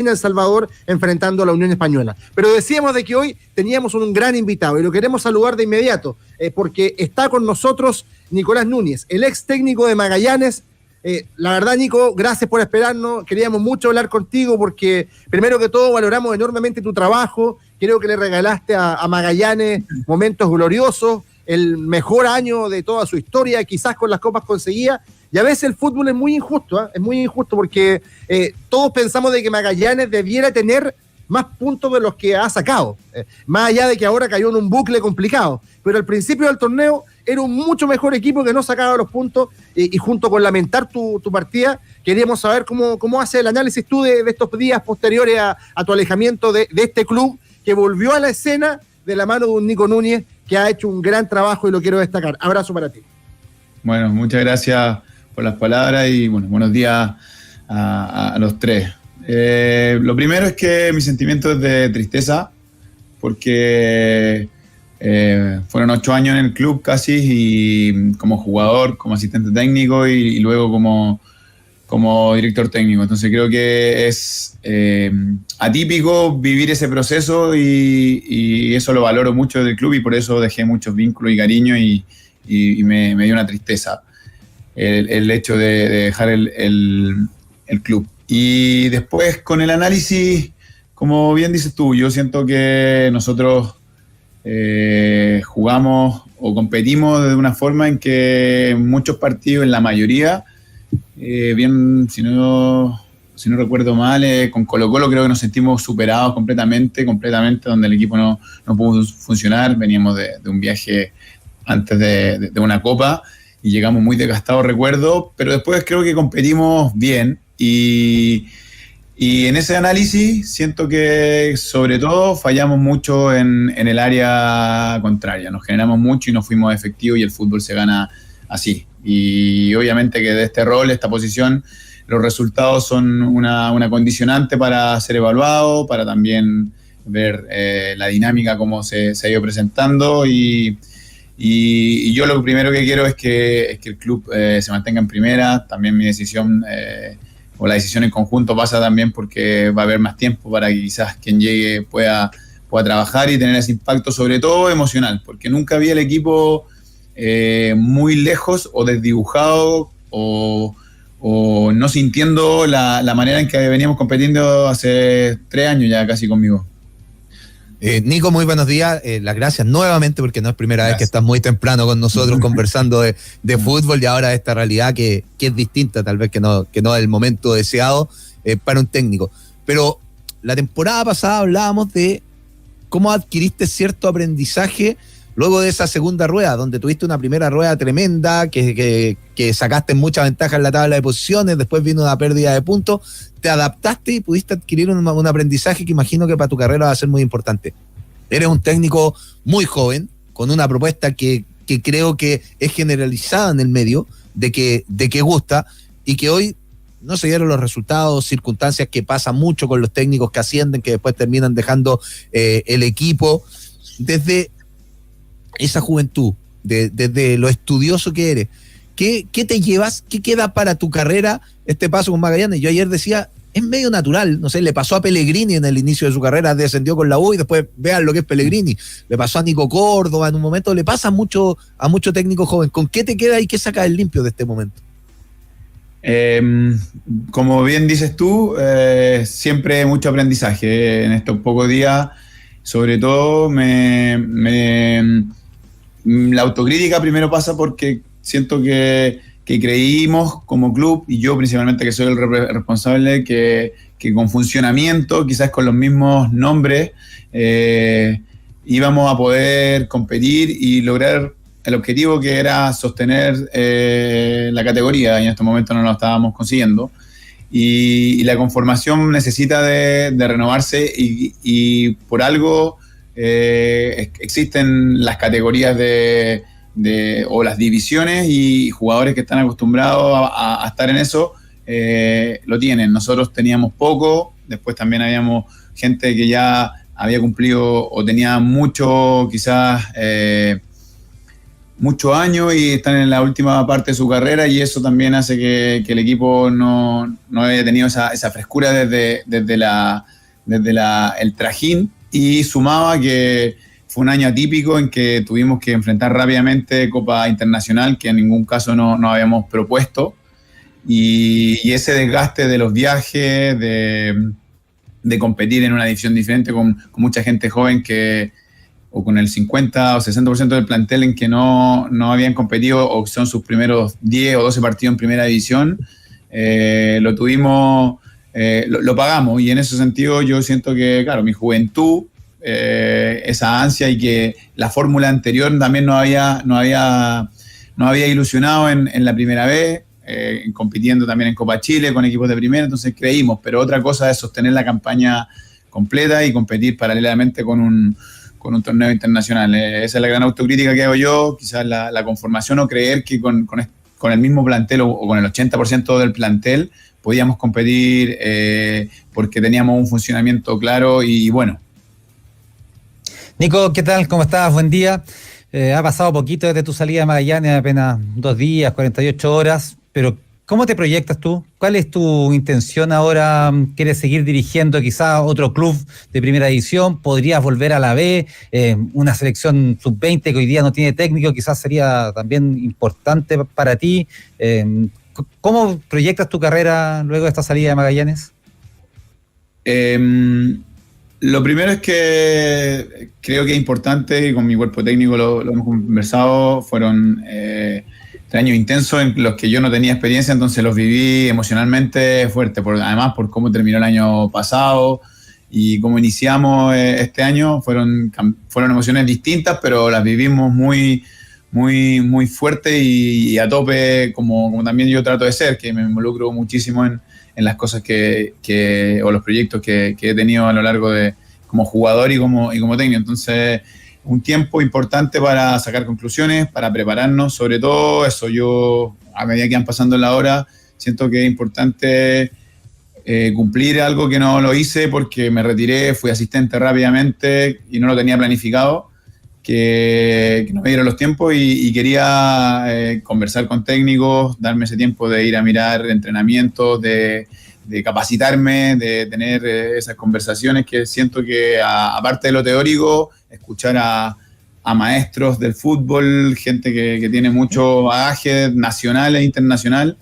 El Salvador enfrentando a la Unión Española. Pero decíamos de que hoy teníamos un gran invitado y lo queremos saludar de inmediato porque está con nosotros Nicolás Núñez, el ex técnico de Magallanes. La verdad, Nico, gracias por esperarnos. Queríamos mucho hablar contigo porque primero que todo valoramos enormemente tu trabajo. Creo que le regalaste a Magallanes momentos gloriosos, el mejor año de toda su historia, quizás con las copas conseguidas. Y a veces el fútbol es muy injusto, es muy injusto porque todos pensamos de que Magallanes debiera tener más puntos de los que ha sacado, más allá de que ahora cayó en un bucle complicado, pero al principio del torneo era un mucho mejor equipo que no sacaba los puntos y junto con lamentar tu partida, queríamos saber cómo hace el análisis tú de estos días posteriores a tu alejamiento de este club que volvió a la escena de la mano de un Nico Núñez que ha hecho un gran trabajo y lo quiero destacar. Abrazo para ti. Bueno, muchas gracias por las palabras y bueno, buenos días a los tres. Lo primero es que mi sentimiento es de tristeza porque fueron 8 años en el club casi y como jugador, como asistente técnico y luego como director técnico. Entonces creo que es atípico vivir ese proceso y eso lo valoro mucho del club y por eso dejé muchos vínculos y cariño y me dio una tristeza el hecho de dejar el club. Y después con el análisis, como bien dices tú, yo siento que nosotros jugamos o competimos de una forma en que muchos partidos, en la mayoría, bien, si no recuerdo mal, con Colo-Colo creo que nos sentimos superados completamente, donde el equipo no pudo funcionar. Veníamos de un viaje antes de una copa y llegamos muy desgastados, recuerdo, pero después creo que competimos bien y en ese análisis siento que sobre todo fallamos mucho en el área contraria, nos generamos mucho y no fuimos efectivos y el fútbol se gana así. Y obviamente que de este rol, esta posición, los resultados son una condicionante para ser evaluado, para también ver la dinámica, cómo se ha ido presentando y yo lo primero que quiero es que el club se mantenga en primera. También mi decisión o la decisión en conjunto pasa también porque va a haber más tiempo para que quizás quien llegue pueda trabajar y tener ese impacto, sobre todo emocional, porque nunca vi el equipo muy lejos o desdibujado o no sintiendo la manera en que veníamos compitiendo hace 3 años ya casi conmigo. Nico, muy buenos días. Las gracias nuevamente porque no es primera vez que estás muy temprano con nosotros conversando de fútbol y ahora de esta realidad que es distinta, tal vez que no es el momento deseado para un técnico. Pero la temporada pasada hablábamos de cómo adquiriste cierto aprendizaje luego de esa segunda rueda, donde tuviste una primera rueda tremenda, que sacaste mucha ventaja en la tabla de posiciones, después vino una pérdida de puntos, te adaptaste y pudiste adquirir un aprendizaje que imagino que para tu carrera va a ser muy importante. Eres un técnico muy joven, con una propuesta que creo que es generalizada en el medio, de que gusta, y que hoy no se dieron los resultados, circunstancias que pasan mucho con los técnicos que ascienden, que después terminan dejando el equipo. Desde esa juventud, desde lo estudioso que eres, ¿qué te llevas? ¿Qué queda para tu carrera este paso con Magallanes? Yo ayer decía, es medio natural, no sé, le pasó a Pellegrini en el inicio de su carrera, descendió con la U y después vean lo que es Pellegrini, le pasó a Nico Córdoba en un momento, le pasa mucho a mucho técnico joven. ¿Con qué te queda y qué sacas el limpio de este momento? Como bien dices tú, siempre mucho aprendizaje en estos pocos días. Sobre todo la autocrítica primero pasa porque siento que creímos como club, y yo principalmente que soy el responsable, que con funcionamiento, quizás con los mismos nombres, íbamos a poder competir y lograr el objetivo que era sostener la categoría, y en estos momentos no lo estábamos consiguiendo. Y la conformación necesita de renovarse y por algo existen las categorías o las divisiones, y jugadores que están acostumbrados a estar en eso lo tienen. Nosotros teníamos poco, después también habíamos gente que ya había cumplido o tenía mucho quizás muchos años y están en la última parte de su carrera, y eso también hace que el equipo no haya tenido esa frescura desde el trajín, y sumaba que fue un año atípico en que tuvimos que enfrentar rápidamente Copa Internacional, que en ningún caso no habíamos propuesto, y ese desgaste de los viajes, de competir en una división diferente con mucha gente joven o con el 50 o 60% del plantel en que no habían competido o son sus primeros 10 o 12 partidos en primera división, lo tuvimos, lo pagamos, y en ese sentido yo siento que, claro, mi juventud, esa ansia, y que la fórmula anterior también no había ilusionado en la primera vez, compitiendo también en Copa Chile con equipos de primera, entonces creímos, pero otra cosa es sostener la campaña completa y competir paralelamente con un torneo internacional. Esa es la gran autocrítica que hago yo, quizás la conformación, o creer que con el mismo plantel o con el 80% del plantel podíamos competir porque teníamos un funcionamiento claro y bueno. Nico, ¿qué tal? ¿Cómo estás? Buen día. Ha pasado poquito desde tu salida de Magallanes, apenas 2 días, 48 horas, pero ¿cómo te proyectas tú? ¿Cuál es tu intención ahora? ¿Quieres seguir dirigiendo quizás otro club de primera división? ¿Podrías volver a la B? Una selección sub-20 que hoy día no tiene técnico, quizás sería también importante para ti. ¿Cómo proyectas tu carrera luego de esta salida de Magallanes? Lo primero es que creo que es importante, y con mi cuerpo técnico lo hemos conversado, fueron 3 años intensos en los que yo no tenía experiencia, entonces los viví emocionalmente fuerte, además por cómo terminó el año pasado y cómo iniciamos este año, fueron emociones distintas, pero las vivimos muy, muy, muy fuerte y a tope, como también yo trato de ser, que me involucro muchísimo en las cosas o los proyectos que he tenido a lo largo de como jugador y como técnico. Entonces, un tiempo importante para sacar conclusiones, para prepararnos, sobre todo eso. Yo, a medida que van pasando la hora, siento que es importante cumplir algo que no lo hice porque me retiré, fui asistente rápidamente y no lo tenía planificado, que no me dieron los tiempos y quería conversar con técnicos, darme ese tiempo de ir a mirar entrenamientos, de capacitarme, de tener esas conversaciones que siento que, aparte de lo teórico, escuchar a maestros del fútbol, gente que tiene mucho bagaje nacional e internacional,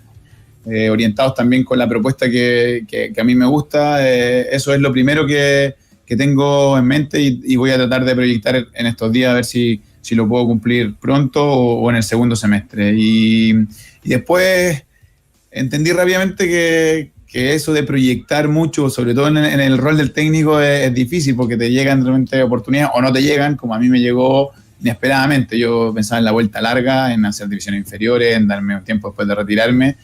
orientados también con la propuesta que a mí me gusta. Eso es lo primero que tengo en mente y voy a tratar de proyectar en estos días a ver si lo puedo cumplir pronto o en el segundo semestre. Y después entendí rápidamente que eso de proyectar mucho, sobre todo en el rol del técnico, es difícil porque te llegan realmente oportunidades o no te llegan, como a mí me llegó inesperadamente. Yo pensaba en la vuelta larga, en hacer divisiones inferiores, en darme un tiempo después de retirarme,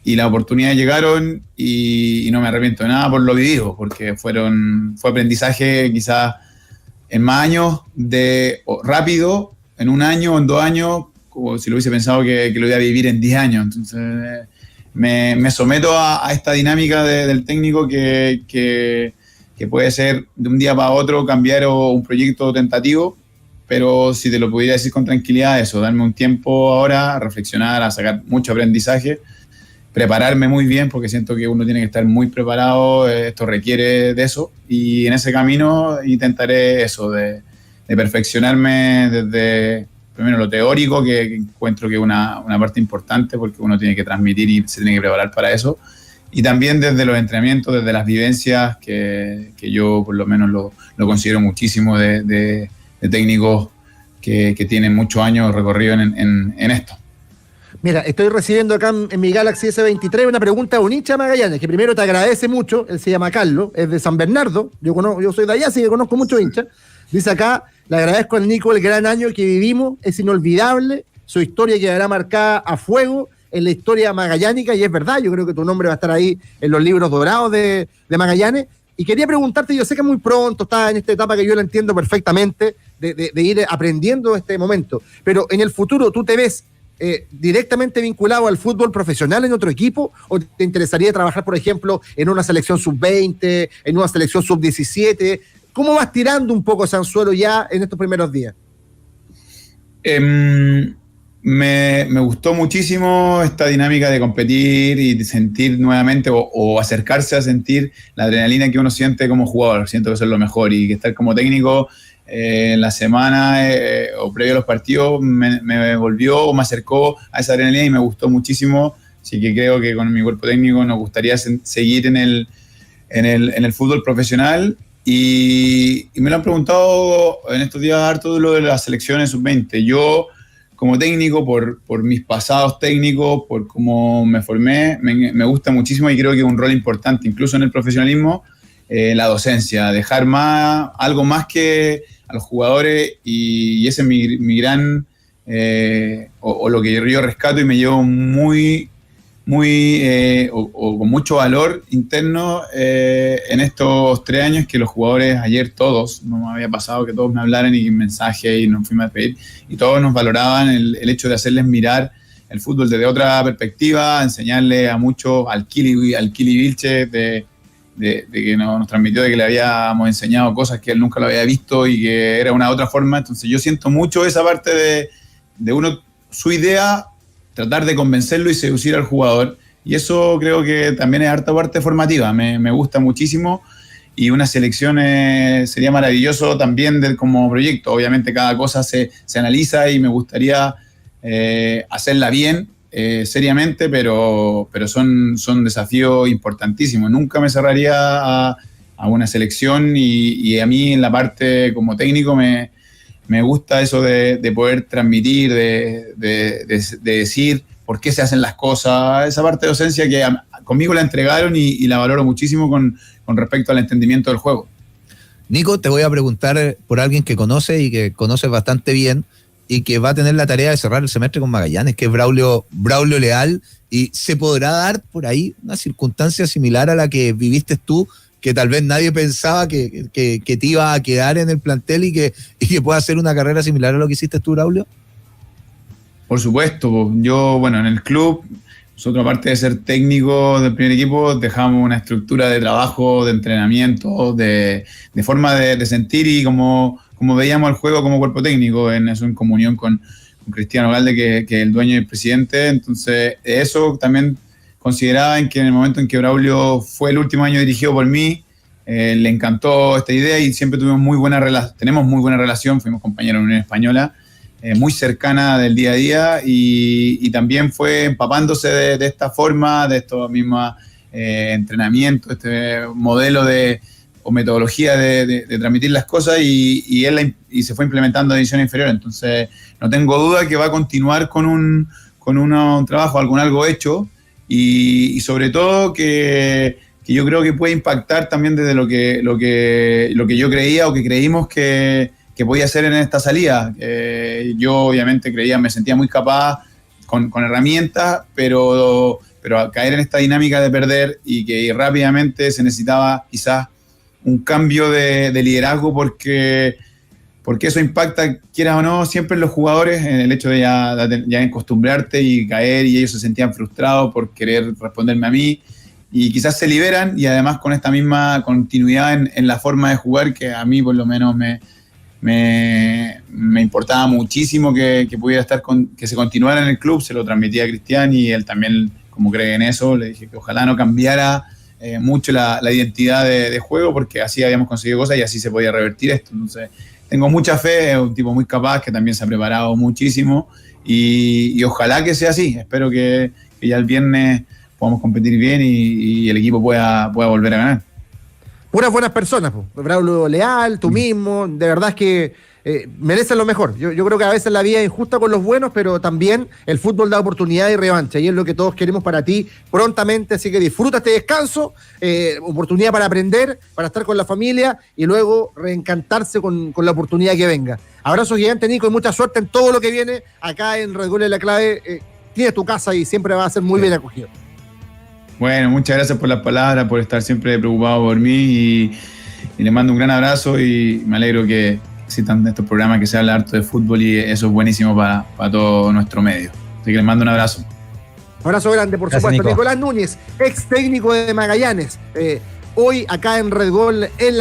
y las oportunidades llegaron y no me arrepiento de nada por lo vivido, porque fue aprendizaje quizás en más años, rápido, en 1 año o en 2 años, como si lo hubiese pensado que lo iba a vivir en 10 años. Entonces me someto a esta dinámica del técnico que puede ser de un día para otro cambiar un proyecto tentativo, pero si te lo pudiera decir con tranquilidad, eso, darme un tiempo ahora a reflexionar, a sacar mucho aprendizaje, prepararme muy bien, porque siento que uno tiene que estar muy preparado, esto requiere de eso, y en ese camino intentaré eso, de perfeccionarme desde primero lo teórico, que encuentro que es una parte importante, porque uno tiene que transmitir y se tiene que preparar para eso, y también desde los entrenamientos, desde las vivencias, que yo por lo menos lo considero muchísimo de técnicos que tienen muchos años recorrido en esto. Mira, estoy recibiendo acá en mi Galaxy S23 una pregunta de un hincha de Magallanes, que primero te agradece mucho. Él se llama Carlos, es de San Bernardo, yo soy de allá, así que conozco muchos hinchas. Dice acá: le agradezco al Nico el gran año que vivimos, es inolvidable, su historia quedará marcada a fuego en la historia magallánica, y es verdad, yo creo que tu nombre va a estar ahí en los libros dorados de Magallanes. Y quería preguntarte, yo sé que muy pronto, estás en esta etapa que yo la entiendo perfectamente, de ir aprendiendo este momento, pero en el futuro, ¿tú te ves directamente vinculado al fútbol profesional en otro equipo, o te interesaría trabajar, por ejemplo, en una selección sub-20, en una selección sub-17? ¿Cómo vas tirando un poco ese anzuelo ya en estos primeros días? Me gustó muchísimo esta dinámica de competir y de sentir nuevamente o acercarse a sentir la adrenalina que uno siente como jugador. Siento que eso es lo mejor y que estar como técnico en la semana o previo a los partidos me volvió o me acercó a esa adrenalina y me gustó muchísimo. Así que creo que con mi cuerpo técnico nos gustaría seguir en el fútbol profesional. Y me lo han preguntado en estos días harto de lo de las selecciones sub-20. Yo, como técnico, por mis pasados técnicos, por cómo me formé, me gusta muchísimo y creo que es un rol importante, incluso en el profesionalismo, la docencia, dejar algo más que a los jugadores y ese es mi gran, o lo que yo rescato y me llevo muy con mucho valor interno en estos 3 años que los jugadores ayer todos, no me había pasado que todos me hablaran y mensajes y nos fuimos a despedir y todos nos valoraban el hecho de hacerles mirar el fútbol desde otra perspectiva, enseñarle a muchos al Kili Vilche de que nos transmitió de que le habíamos enseñado cosas que él nunca lo había visto y que era una otra forma. Entonces yo siento mucho esa parte de uno, su idea, tratar de convencerlo y seducir al jugador. Y eso creo que también es harta parte formativa. Me gusta muchísimo y una selección sería maravilloso también como proyecto. Obviamente cada cosa se analiza y me gustaría hacerla bien, seriamente, pero son desafíos importantísimos. Nunca me cerraría a una selección y a mí en la parte como técnico me gusta eso de poder transmitir, de decir por qué se hacen las cosas, esa parte de docencia que conmigo la entregaron y la valoro muchísimo con respecto al entendimiento del juego. Nico, te voy a preguntar por alguien que conoce y que conoces bastante bien y que va a tener la tarea de cerrar el semestre con Magallanes, que es Braulio Leal, y se podrá dar por ahí una circunstancia similar a la que viviste tú, que tal vez nadie pensaba que te iba a quedar en el plantel y que pueda hacer una carrera similar a lo que hiciste tú, Braulio. Por supuesto, yo, en el club, nosotros aparte de ser técnico del primer equipo, dejamos una estructura de trabajo, de entrenamiento, de forma de sentir y como veíamos el juego como cuerpo técnico, en comunión con Cristiano Galde, que es el dueño y el presidente. Entonces, eso también consideraba que en el momento en que Braulio fue el último año dirigido por mí, le encantó esta idea y siempre tenemos muy buena relación, fuimos compañeros en Unión Española, muy cercana del día a día y también fue empapándose de esta forma, de estos mismos entrenamientos, este modelo o metodología de transmitir las cosas y se fue implementando en división inferior. Entonces no tengo duda que va a continuar con un trabajo, algo hecho y sobre todo que yo creo que puede impactar también desde lo que yo creía o que creímos que podía hacer en esta salida. Yo obviamente me sentía muy capaz con herramientas, pero al caer en esta dinámica de perder y que rápidamente se necesitaba quizás un cambio de liderazgo porque eso impacta, quieras o no, siempre en los jugadores, en el hecho de ya acostumbrarte y caer y ellos se sentían frustrados por querer responderme a mí y quizás se liberan y además con esta misma continuidad en la forma de jugar que a mí por lo menos me importaba muchísimo que pudiera que se continuara en el club. Se lo transmití a Cristian y él también, como cree en eso, le dije que ojalá no cambiara mucho la identidad de juego porque así habíamos conseguido cosas y así se podía revertir esto. Entonces tengo mucha fe, es un tipo muy capaz que también se ha preparado muchísimo y ojalá que sea así. Espero que ya el viernes podamos competir bien y el equipo pueda volver a ganar. Puras buenas personas, Braulio Leal, tú mismo, de verdad es que merecen lo mejor. Yo creo que a veces la vida es injusta con los buenos, pero también el fútbol da oportunidad y revancha, y es lo que todos queremos para ti prontamente, así que disfruta este descanso, oportunidad para aprender, para estar con la familia y luego reencantarse con la oportunidad que venga. Abrazo gigante, Nico, y mucha suerte en todo lo que viene acá en Red Bull en la Clave. Tienes tu casa y siempre va a ser muy bien acogido. Bueno, muchas gracias por las palabras, por estar siempre preocupado por mí y le mando un gran abrazo y me alegro que existan estos programas que se habla harto de fútbol y eso es buenísimo para todo nuestro medio. Así que les mando un abrazo. Abrazo grande, por supuesto. Nico. Nicolás Núñez, ex técnico de Magallanes, hoy acá en Red Bull en la